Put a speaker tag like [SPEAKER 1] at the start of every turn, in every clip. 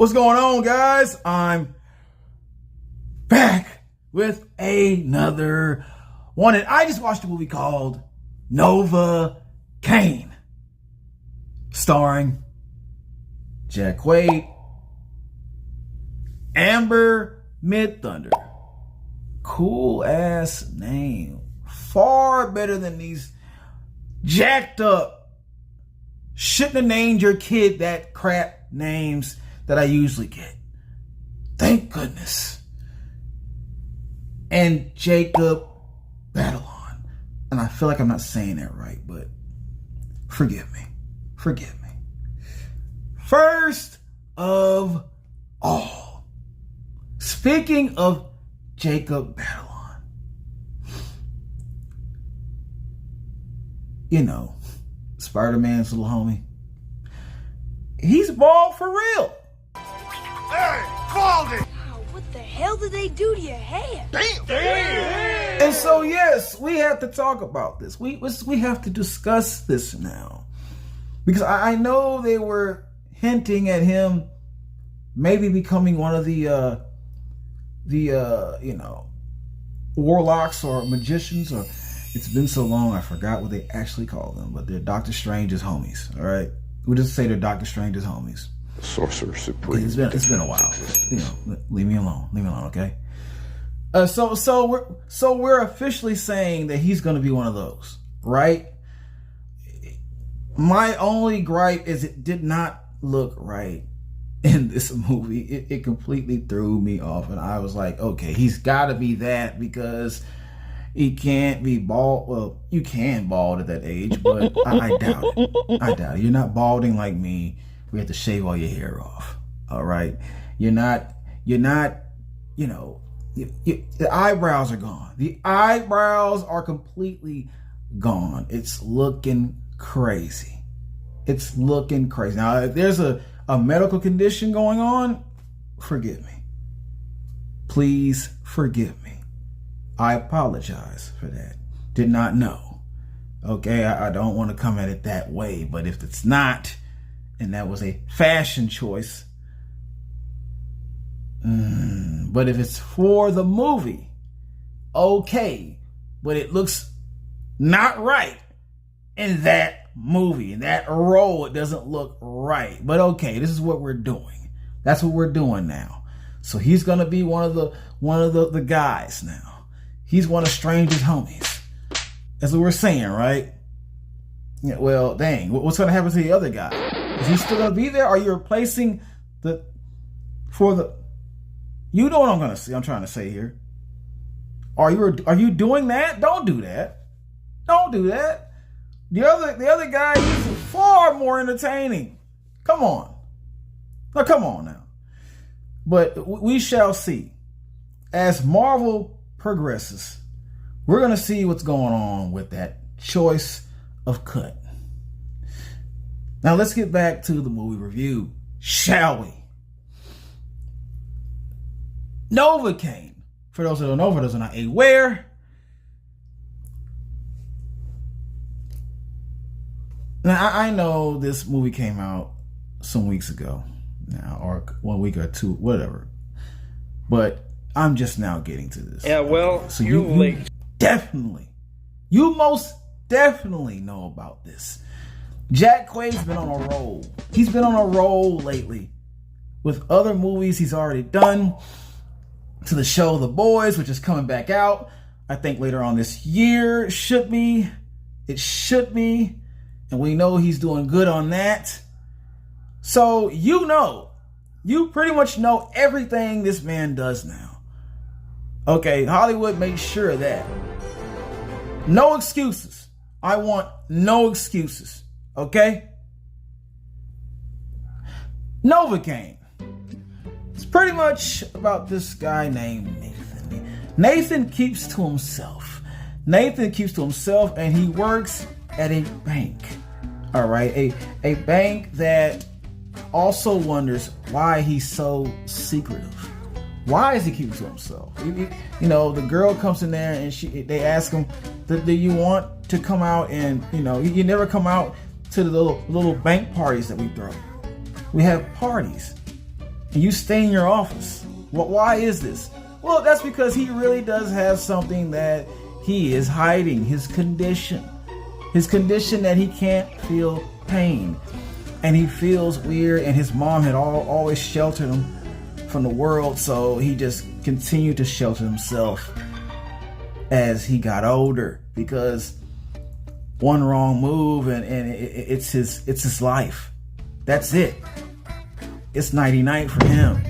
[SPEAKER 1] What's going on, guys? I'm back with another one, and I just watched a movie called Novocaine, starring Jack Quaid, Amber Midthunder. Cool ass name. Far better than these jacked up, shouldn't have named your kid that crap names that I usually get. Thank goodness. And Jacob Batalon. And I feel like I'm not saying that right, but forgive me. Forgive me. First of all, speaking of Jacob Batalon, you know, Spider-Man's little homie, he's bald for real.
[SPEAKER 2] Hey, baldy!
[SPEAKER 3] Wow, what the hell did they do to your hair?
[SPEAKER 2] Damn!
[SPEAKER 1] And so, yes, we have to talk about this. We have to discuss this now. Because I know they were hinting at him maybe becoming one of the warlocks or magicians, or it's been so long I forgot what they actually call them, but they're Doctor Strange's homies, all right? We'll just say they're Doctor Strange's homies.
[SPEAKER 2] Sorcerer Supreme.
[SPEAKER 1] It's been a while. You know, leave me alone. Leave me alone, okay? So we're officially saying that he's going to be one of those, right? My only gripe is it did not look right in this movie. It completely threw me off, and I was like, okay, he's got to be that, because he can't be bald. Well, you can bald at that age, but I doubt it. I doubt it. You're not balding like me. We have to shave all your hair off. All right. You're not, you know, the eyebrows are gone. The eyebrows are completely gone. It's looking crazy. It's looking crazy. Now, if there's a medical condition going on, forgive me. Please forgive me. I apologize for that. Did not know. Okay, I don't want to come at it that way, but if it's not, and that was a fashion choice, but if it's for the movie, okay, but it looks not right in that movie, in that role. It doesn't look right, but okay, this is what we're doing. That's what we're doing now. So he's gonna be one of the guys now. He's one of Strange's homies. That's what we're saying, right? Yeah, well, dang, what's gonna happen to the other guy? Is he still gonna be there? Are you replacing you know what I'm trying to say here. Are you doing that? Don't do that. Don't do that. The other guy, he's far more entertaining. Come on. Now, come on now. But we shall see. As Marvel progresses, we're going to see what's going on with that choice of cut. Now, let's get back to the movie review, shall we? Novocaine. For those who don't know, for those who are not aware, now, I know this movie came out some weeks ago now, or 1 week or two, whatever. But I'm just now getting to this.
[SPEAKER 4] Yeah, well,
[SPEAKER 1] so
[SPEAKER 4] you
[SPEAKER 1] most definitely know about this. Jack Quaid's been on a roll. He's been on a roll lately with other movies he's already done, to the show The Boys, which is coming back out, I think later on this year. It should be. And we know he's doing good on that. So you pretty much know everything this man does now. Okay, Hollywood makes sure of that. No excuses. I want no excuses. Okay? Novocaine. It's pretty much about this guy named Nathan. Nathan keeps to himself. And he works at a bank. All right, a bank that also wonders why he's so secretive. Why is he keeping to himself? You know, the girl comes in there and they ask him, do you want to come out? And you never come out to the little bank parties that we throw. We have parties. and you stay in your office. Well, why is this? Well, that's because he really does have something that he is hiding, his condition that he can't feel pain, and he feels weird, and his mom had always sheltered him from the world, so he just continued to shelter himself as he got older, because one wrong move and it's his life. That's it. It's nighty-night for him.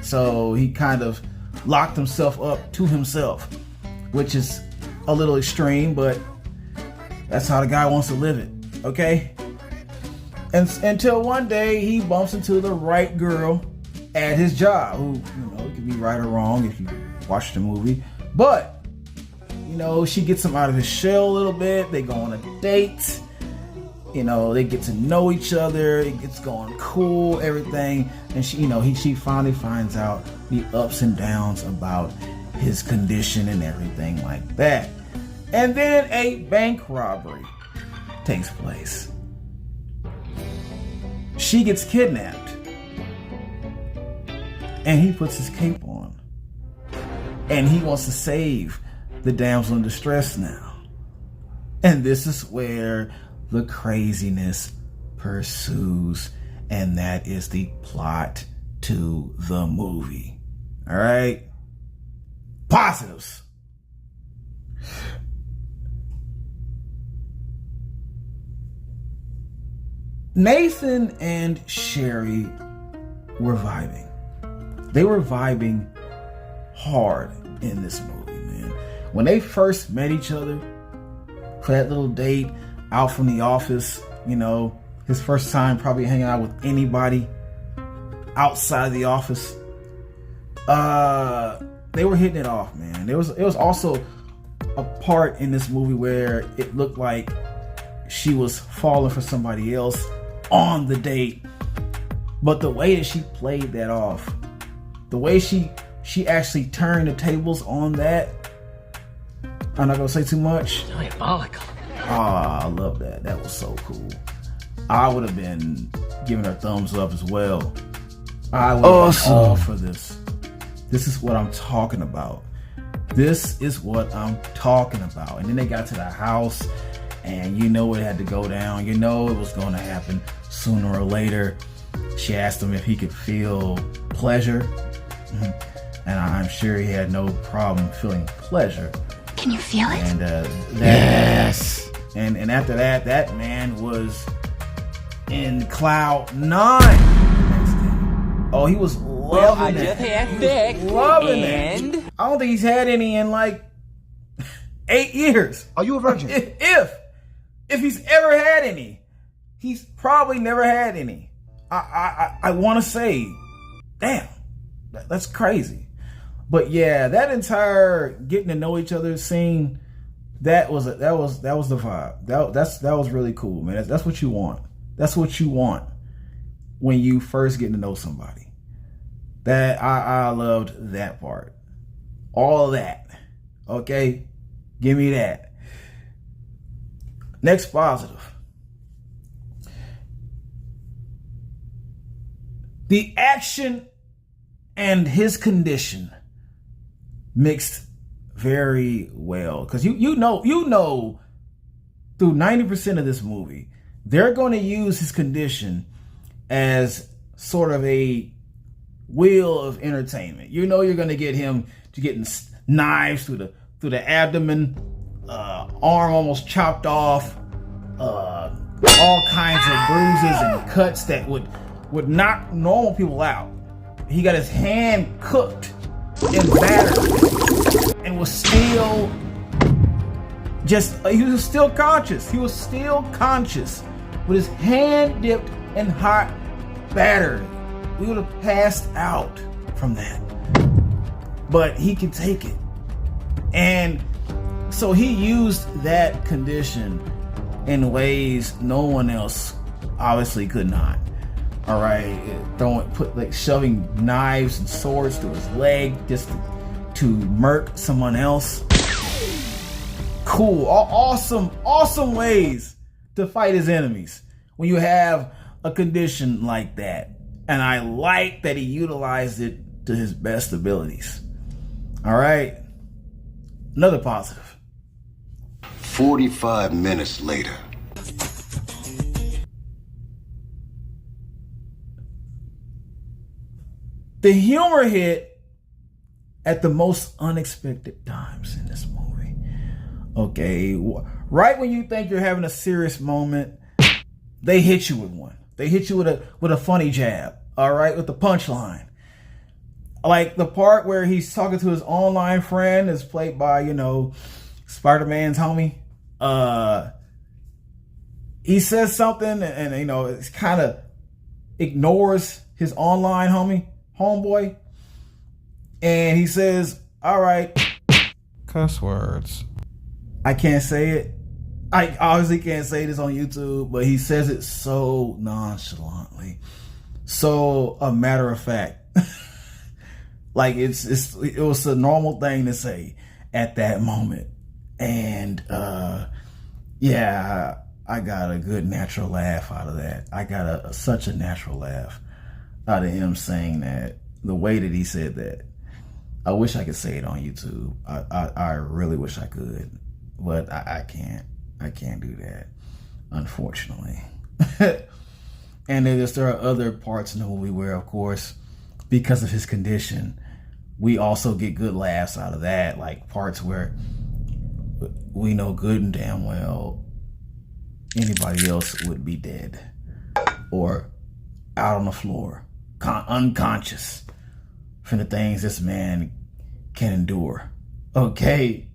[SPEAKER 1] So he kind of locked himself up to himself, which is a little extreme, but that's how the guy wants to live it, okay? And until one day he bumps into the right girl at his job, who, it could be right or wrong if you watch the movie, but she gets him out of his shell a little bit. They go on a date. They get to know each other. It gets going cool, everything. And she finally finds out the ups and downs about his condition and everything like that. And then a bank robbery takes place. She gets kidnapped. And he puts his cape on. And he wants to save the damsel in distress now. And this is where the craziness pursues, and that is the plot to the movie. All right? Positives. Nathan and Sherry were vibing. They were vibing hard in this movie, man. When they first met each other for that little date out from the office, his first time probably hanging out with anybody outside the office, they were hitting it off, man. It was also a part in this movie where it looked like she was falling for somebody else on the date, but the way that she played that off, the way she actually turned the tables on that, I'm not gonna say too much.
[SPEAKER 4] Diabolical.
[SPEAKER 1] I love that. That was so cool. I would have been giving her thumbs up as well. I would have been all for this. This is what I'm talking about. This is what I'm talking about. And then they got to the house, and it had to go down. It was going to happen sooner or later. She asked him if he could feel pleasure, and I'm sure he had no problem feeling pleasure.
[SPEAKER 5] Can you feel it?
[SPEAKER 1] And yes. And after that man was in cloud 9 the next day. Oh, he was loving it.
[SPEAKER 4] Just had sex,
[SPEAKER 1] loving it. I don't think he's had any in like 8 years.
[SPEAKER 6] Are you a virgin?
[SPEAKER 1] If he's ever had any, he's probably never had any. I want to say, damn, that's crazy. But yeah, that entire getting to know each other scene, that was the vibe. That was really cool, man. That's what you want. That's what you want when you first get to know somebody. That I loved that part. All of that. Okay? Give me that. Next positive. The action and his condition mixed very well, because you know through 90% of this movie they're going to use his condition as sort of a wheel of entertainment. You're going to get him to getting knives through the abdomen, arm almost chopped off, all kinds of bruises and cuts that would knock normal people out. He got his hand cooked and battered, and was still he was still conscious. He was still conscious with his hand dipped in hot batter. We would have passed out from that, but he could take it. And so he used that condition in ways no one else obviously could not. All right, shoving knives and swords through his leg just to murk someone else. Cool, awesome ways to fight his enemies when you have a condition like that. And I like that he utilized it to his best abilities. All right. Another positive.
[SPEAKER 4] 45 minutes later.
[SPEAKER 1] The humor hit at the most unexpected times in this movie. Okay, right when you think you're having a serious moment, they hit you with one. They hit you with a funny jab. All right, with the punchline. Like the part where he's talking to his online friend is played by, Spider-Man's homie. He says something and it's kind of ignores his online homeboy. And he says, all right, cuss words. I can't say it. I obviously can't say this on YouTube, but he says it so nonchalantly. So a matter of fact. Like it was a normal thing to say at that moment. And yeah, I got a good natural laugh out of that. I got such a natural laugh out of him saying that, the way that he said that. I wish I could say it on YouTube. I really wish I could, but I can't. I can't do that, unfortunately. And then there are other parts in the movie where, of course, because of his condition, we also get good laughs out of that, like parts where we know good and damn well anybody else would be dead or out on the floor, unconscious from the things this man can endure. Okay.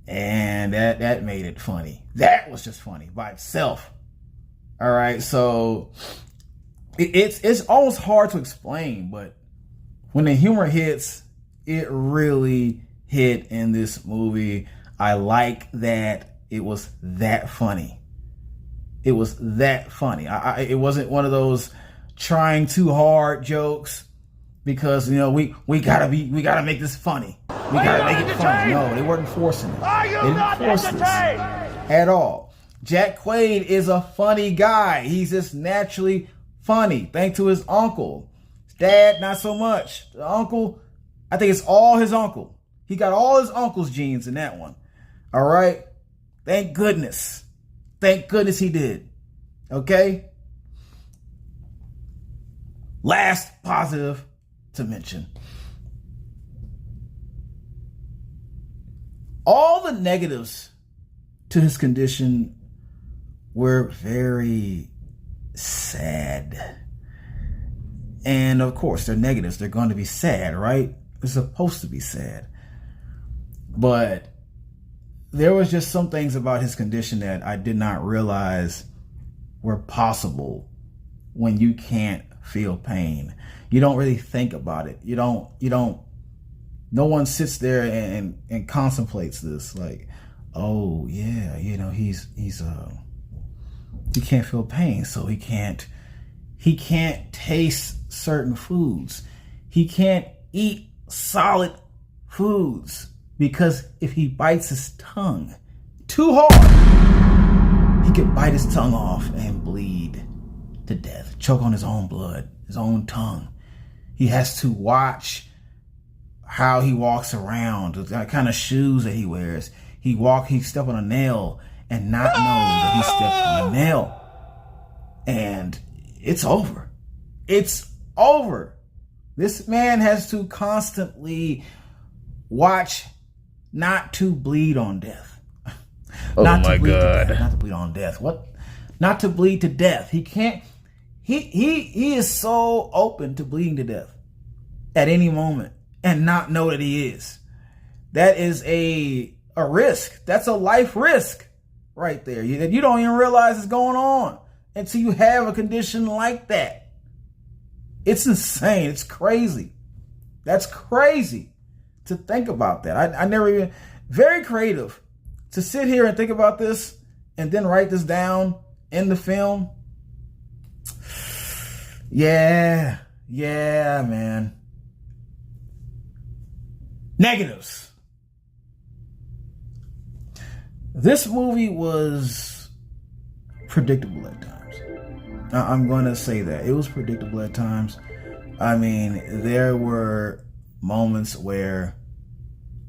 [SPEAKER 1] And that made it funny. That was just funny by itself. All right. So it's almost hard to explain, but when the humor hits, it really hit in this movie. I like that it was that funny. It was that funny. It wasn't one of those trying too hard jokes because we gotta make this funny. We gotta make it funny. No, they weren't forcing it. They didn't force this at all. Jack Quaid is a funny guy. He's just naturally funny, thanks to his uncle. His dad, not so much. The uncle, I think it's all his uncle. He got all his uncle's genes in that one. All right? Thank goodness. Thank goodness he did. Okay? Last positive to mention. All the negatives to his condition were very sad. And of course, they're negatives. They're going to be sad, right? They're supposed to be sad. But there was just some things about his condition that I did not realize were possible when you can't feel pain. You don't really think about it. You don't, no one sits there and contemplates this like, oh yeah, he can't feel pain, so he can't taste certain foods. He can't eat solid foods because if he bites his tongue too hard, he could bite his tongue off and bleed to death, choke on his own blood, his own tongue. He has to watch how he walks around, the kind of shoes that he wears. He step on a nail and not know that he stepped on a nail. And it's over. It's over. This man has to constantly watch not to bleed on death.
[SPEAKER 5] Oh my God.
[SPEAKER 1] Not to bleed on death. What? Not to bleed to death. He can't. He is so open to bleeding to death at any moment and not know that he is. That is a risk. That's a life risk right there. You don't even realize it's going on until you have a condition like that. It's insane. It's crazy. That's crazy to think about that. I never even, very creative to sit here and think about this and then write this down in the film. Yeah, man. Negatives. This movie was predictable at times. I'm going to say that. It was predictable at times. I mean, there were moments where,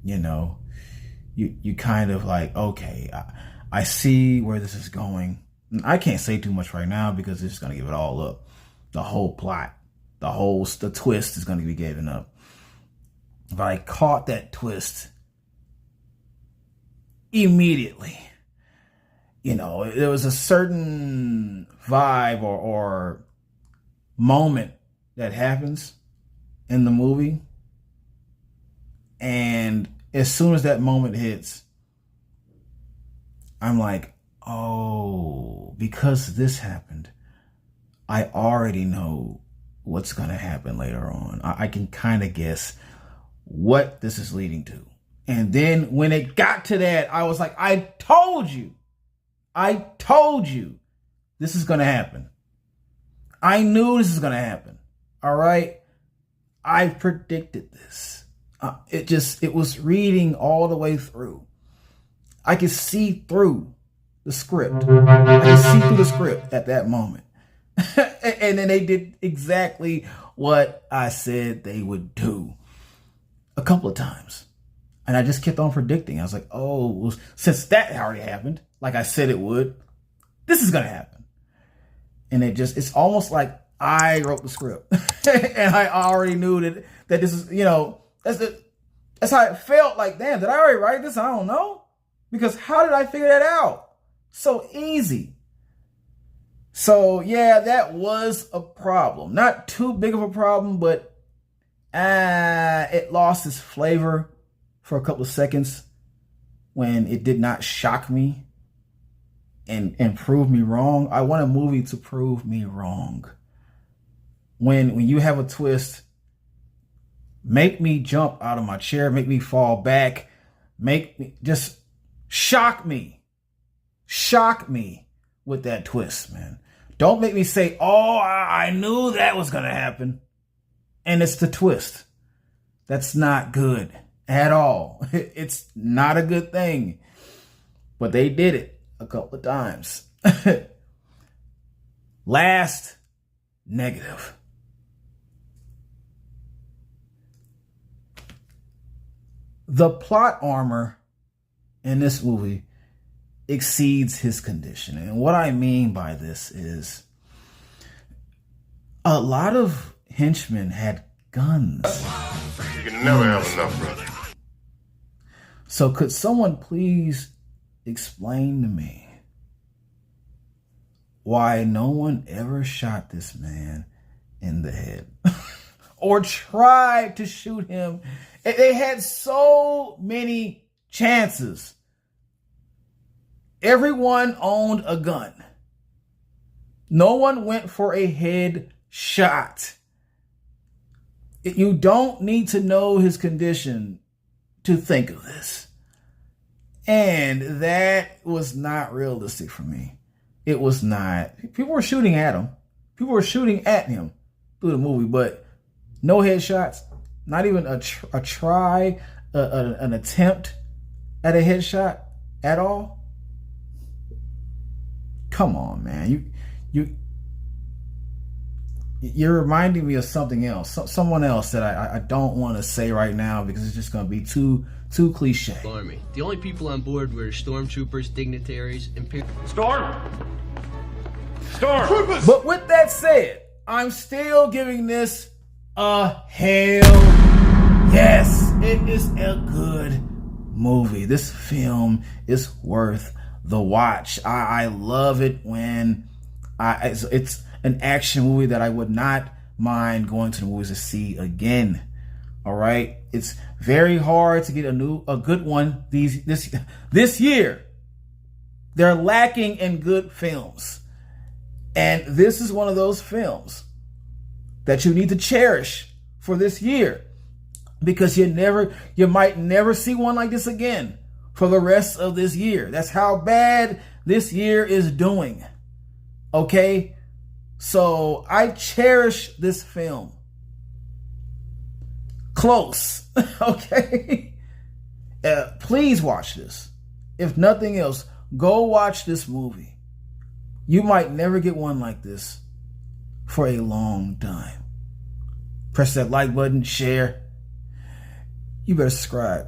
[SPEAKER 1] you kind of like, okay, I see where this is going. I can't say too much right now because it's just going to give it all up. The whole plot, the twist is going to be given up. But I caught that twist immediately. There was a certain vibe or moment that happens in the movie. And as soon as that moment hits, I'm like, oh, because this happened, I already know what's going to happen later on. I can kind of guess what this is leading to. And then when it got to that, I was like, I told you this is going to happen. I knew this is going to happen. All right. I predicted this. It was reading all the way through. I could see through the script. I could see through the script at that moment. And then they did exactly what I said they would do a couple of times. And I just kept on predicting. I was like, oh, well, since that already happened, like I said it would, this is going to happen. And it's almost like I wrote the script. And I already knew that this is, that's how it felt. Like, damn, did I already write this? I don't know. Because how did I figure that out? So easy. So yeah, that was a problem. Not too big of a problem, but it lost its flavor for a couple of seconds when it did not shock me and prove me wrong. I want a movie to prove me wrong. When you have a twist, make me jump out of my chair, make me fall back, make me just shock me with that twist, man. Don't make me say, oh, I knew that was going to happen. And it's the twist. That's not good at all. It's not a good thing. But they did it a couple of times. Last negative. The plot armor in this movie exceeds his condition. And what I mean by this is a lot of henchmen had guns.
[SPEAKER 2] You can never have enough, brother.
[SPEAKER 1] So could someone please explain to me why no one ever shot this man in the head or tried to shoot him? They had so many chances. Everyone owned a gun. No one went for a head shot. You don't need to know his condition to think of this. And that was not realistic for me. It was not. People were shooting at him. People were shooting at him through the movie, but no headshots. Not even a try, an attempt at a headshot at all. Come on, man. You're reminding me of something else. Someone else that I don't want to say right now because it's just going to be too cliche.
[SPEAKER 4] Army. The only people on board were stormtroopers, dignitaries, and
[SPEAKER 2] Storm! Storm!
[SPEAKER 1] But with that said, I'm still giving this a hell yes. It is a good movie. This film is worth the watch. I love it when it's an action movie that I would not mind going to the movies to see again. All right, it's very hard to get a good one this year. They're lacking in good films, and this is one of those films that you need to cherish for this year because you might never see one like this again for the rest of this year. That's how bad this year is doing. Okay, so I cherish this film. Close. Okay. Please watch this. If nothing else, go watch this movie. You might never get one like this for a long time. Press that like button, share. You better subscribe.